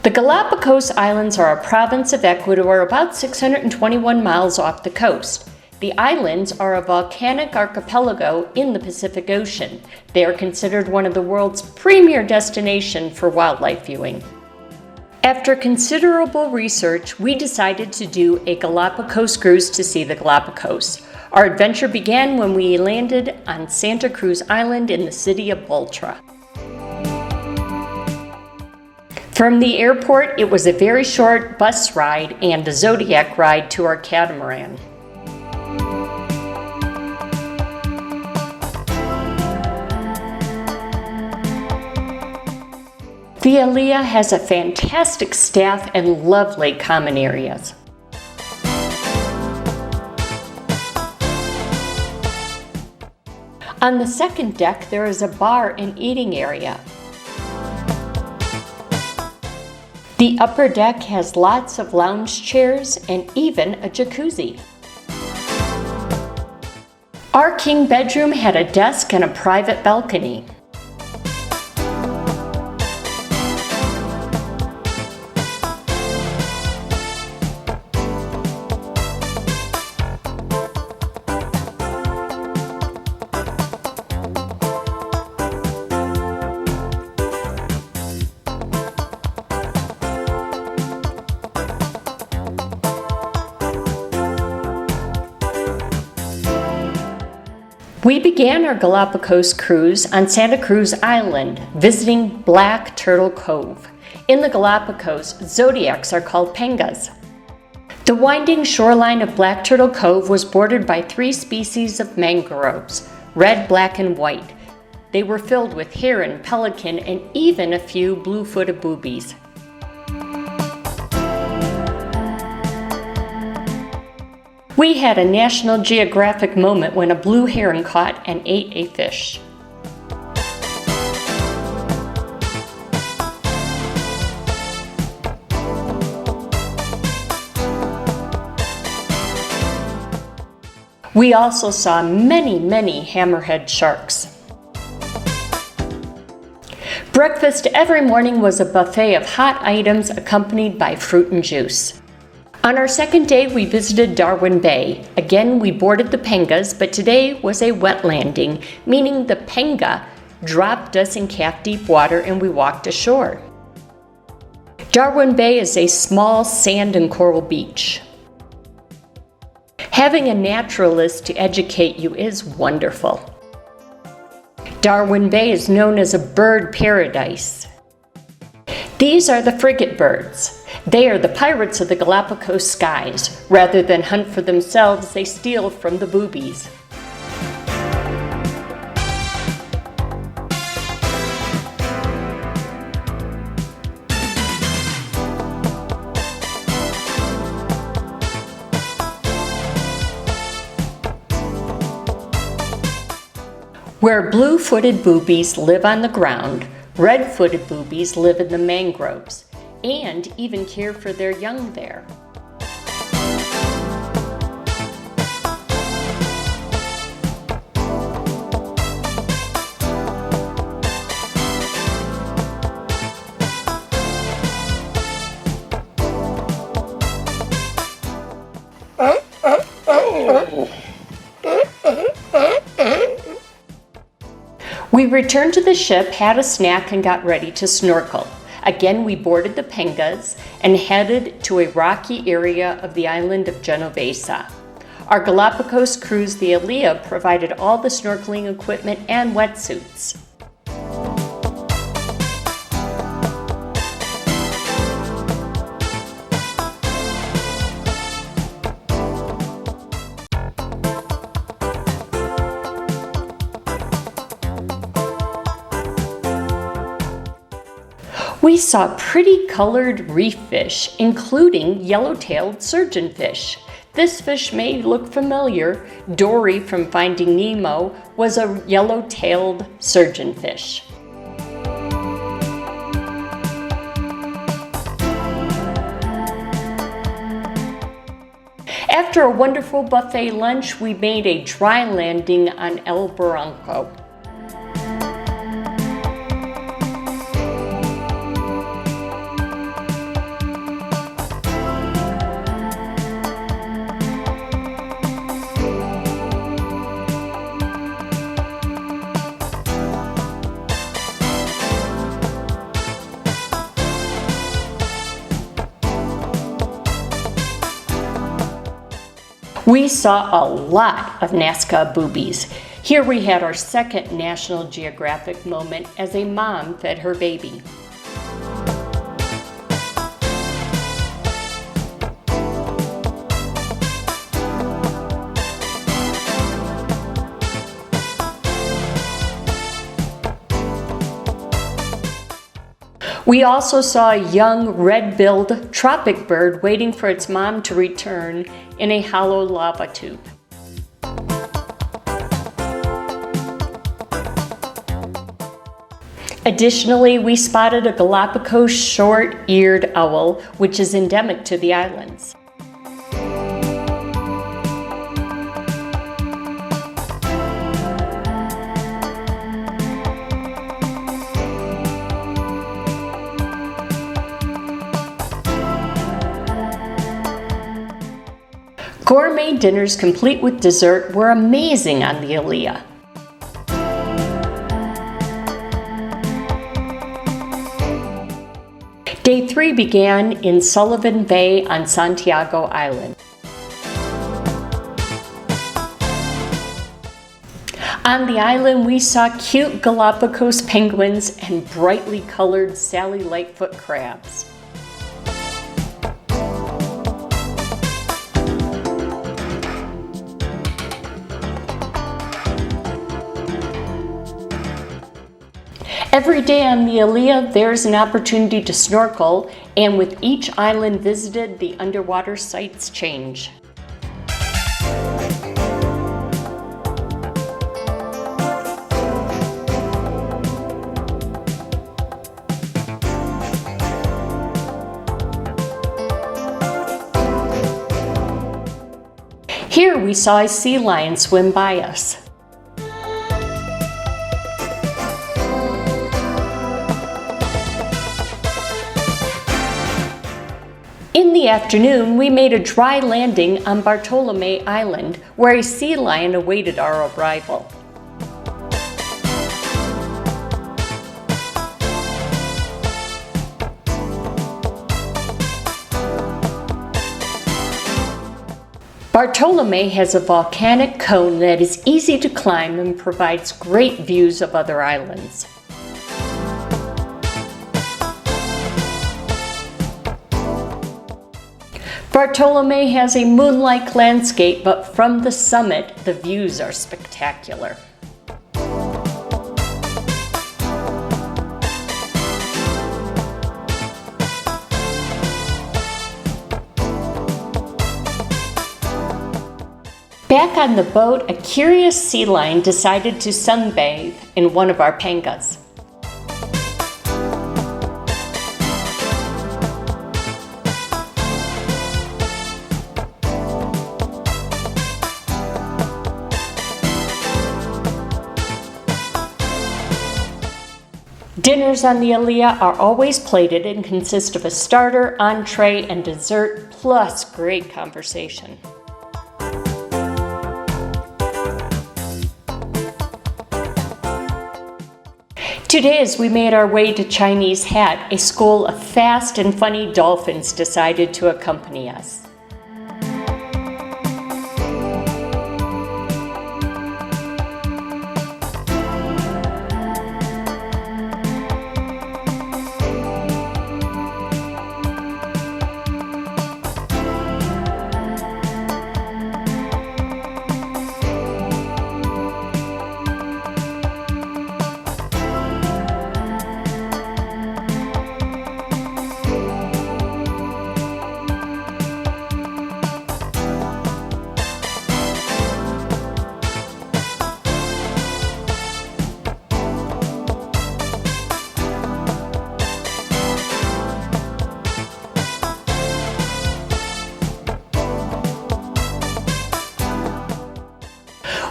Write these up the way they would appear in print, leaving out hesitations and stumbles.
The Galapagos Islands are a province of Ecuador about 621 miles off the coast. The islands are a volcanic archipelago in the Pacific Ocean. They are considered one of the world's premier destinations for wildlife viewing. After considerable research, we decided to do a Galapagos cruise to see the Galapagos. Our adventure began when we landed on Santa Cruz Island in the city of Baltra. From the airport, it was a very short bus ride and a Zodiac ride to our catamaran. The Alea has a fantastic staff and lovely common areas. On the second deck, there is a bar and eating area. The upper deck has lots of lounge chairs and even a jacuzzi. Our king bedroom had a desk and a private balcony. We began our Galapagos cruise on Santa Cruz Island, visiting Black Turtle Cove. In the Galapagos, zodiacs are called pangas. The winding shoreline of Black Turtle Cove was bordered by 3 species of mangroves, red, black, and white. They were filled with heron, pelican, and even a few blue-footed boobies. We had a National Geographic moment when a blue heron caught and ate a fish. We also saw many hammerhead sharks. Breakfast every morning was a buffet of hot items accompanied by fruit and juice. On our second day, we visited Darwin Bay. Again, we boarded the pangas, but today was a wet landing, meaning the panga dropped us in calf-deep water and we walked ashore. Darwin Bay is a small sand and coral beach. Having a naturalist to educate you is wonderful. Darwin Bay is known as a bird paradise. These are the frigate birds. They are the pirates of the Galapagos skies. Rather than hunt for themselves, they steal from the boobies. Where blue-footed boobies live on the ground, red-footed boobies live in the mangroves and even care for their young there. We returned to the ship, had a snack, and got ready to snorkel. Again, we boarded the pangas and headed to a rocky area of the island of Genovesa. Our Galapagos cruise, the Alea, provided all the snorkeling equipment and wetsuits. We saw pretty colored reef fish, including yellow-tailed surgeonfish. This fish may look familiar. Dory from Finding Nemo was a yellow-tailed surgeonfish. After a wonderful buffet lunch, we made a dry landing on El Barranco. We saw a lot of Nazca boobies. Here we had our second National Geographic moment as a mom fed her baby. We also saw a young red-billed tropic bird waiting for its mom to return in a hollow lava tube. Additionally, we spotted a Galapagos short-eared owl, which is endemic to the islands. Gourmet dinners complete with dessert were amazing on the Alia. Day 3 began in Sullivan Bay on Santiago Island. On the island, we saw cute Galapagos penguins and brightly colored Sally Lightfoot crabs. Every day on the Alia, there's an opportunity to snorkel, and with each island visited, the underwater sights change. Here we saw a sea lion swim by us. In the afternoon, we made a dry landing on Bartolome Island, where a sea lion awaited our arrival. Bartolome has a volcanic cone that is easy to climb and provides great views of other islands. Bartolome has a moon-like landscape, but from the summit, the views are spectacular. Back on the boat, a curious sea lion decided to sunbathe in one of our pangas. Dinners on the Alia are always plated and consist of a starter, entree, and dessert, plus great conversation. Today, as we made our way to Chinese Hat, a school of fast and funny dolphins decided to accompany us.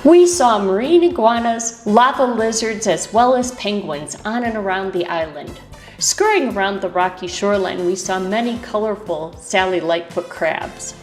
We saw marine iguanas, lava lizards, as well as penguins on and around the island. Scurrying around the rocky shoreline, we saw many colorful Sally Lightfoot crabs.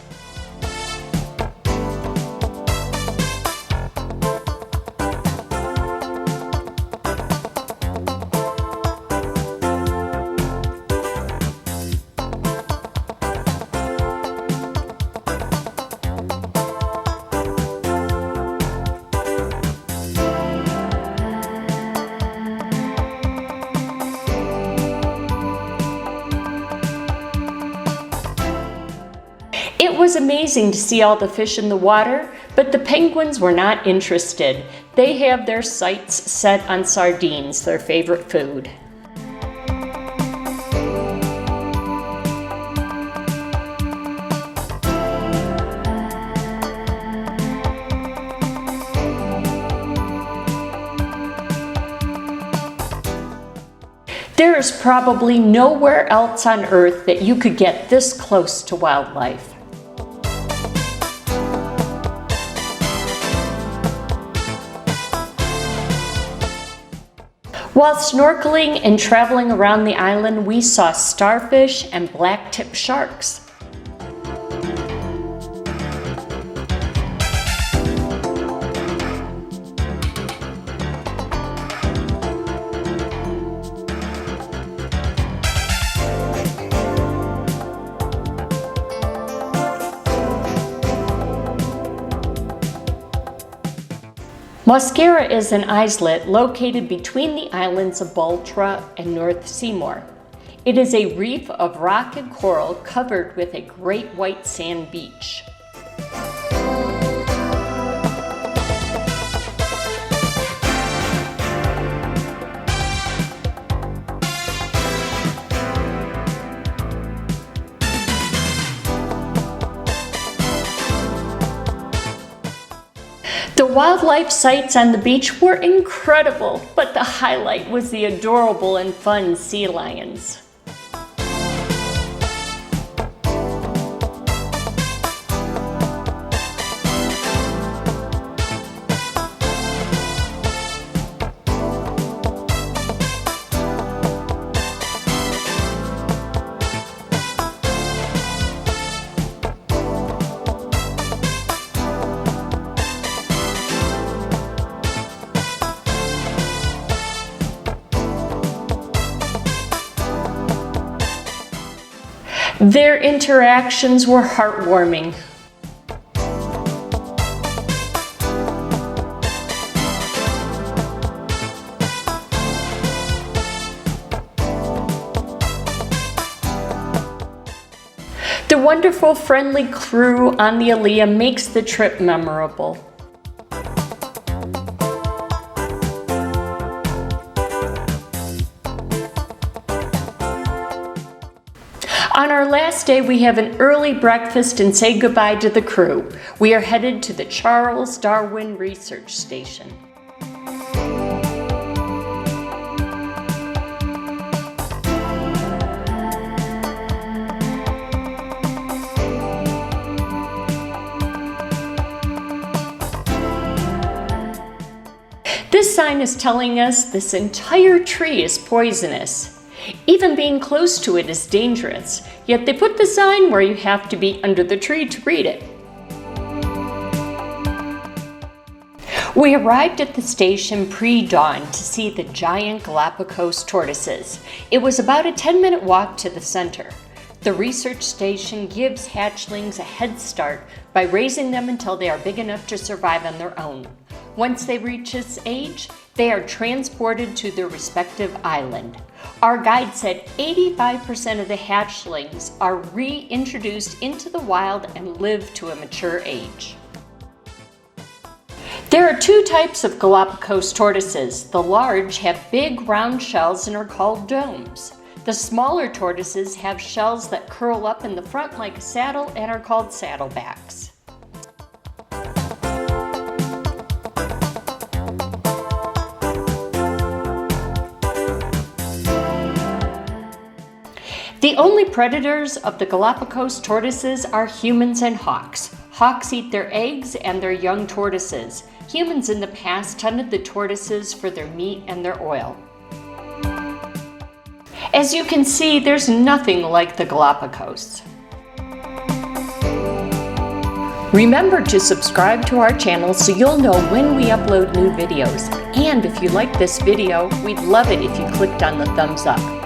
It was amazing to see all the fish in the water, but the penguins were not interested. They have their sights set on sardines, their favorite food. There is probably nowhere else on Earth that you could get this close to wildlife. While snorkeling and traveling around the island, we saw starfish and black-tip sharks. Mosquera is an islet located between the islands of Baltra and North Seymour. It is a reef of rock and coral covered with a great white sand beach. The wildlife sights on the beach were incredible, but the highlight was the adorable and fun sea lions. Their interactions were heartwarming. The wonderful, friendly crew on the Aliyah makes the trip memorable. On our last day, we have an early breakfast and say goodbye to the crew. We are headed to the Charles Darwin Research Station. This sign is telling us this entire tree is poisonous. Even being close to it is dangerous, yet they put the sign where you have to be under the tree to read it. We arrived at the station pre-dawn to see the giant Galapagos tortoises. It was about a 10-minute walk to the center. The research station gives hatchlings a head start by raising them until they are big enough to survive on their own. Once they reach this age, they are transported to their respective island. Our guide said 85% of the hatchlings are reintroduced into the wild and live to a mature age. There are two types of Galapagos tortoises. The large have big round shells and are called domes. The smaller tortoises have shells that curl up in the front like a saddle and are called saddlebacks. The only predators of the Galapagos tortoises are humans and hawks. Hawks eat their eggs and their young tortoises. Humans in the past hunted the tortoises for their meat and their oil. As you can see, there's nothing like the Galapagos. Remember to subscribe to our channel so you'll know when we upload new videos. And if you like this video, we'd love it if you clicked on the thumbs up.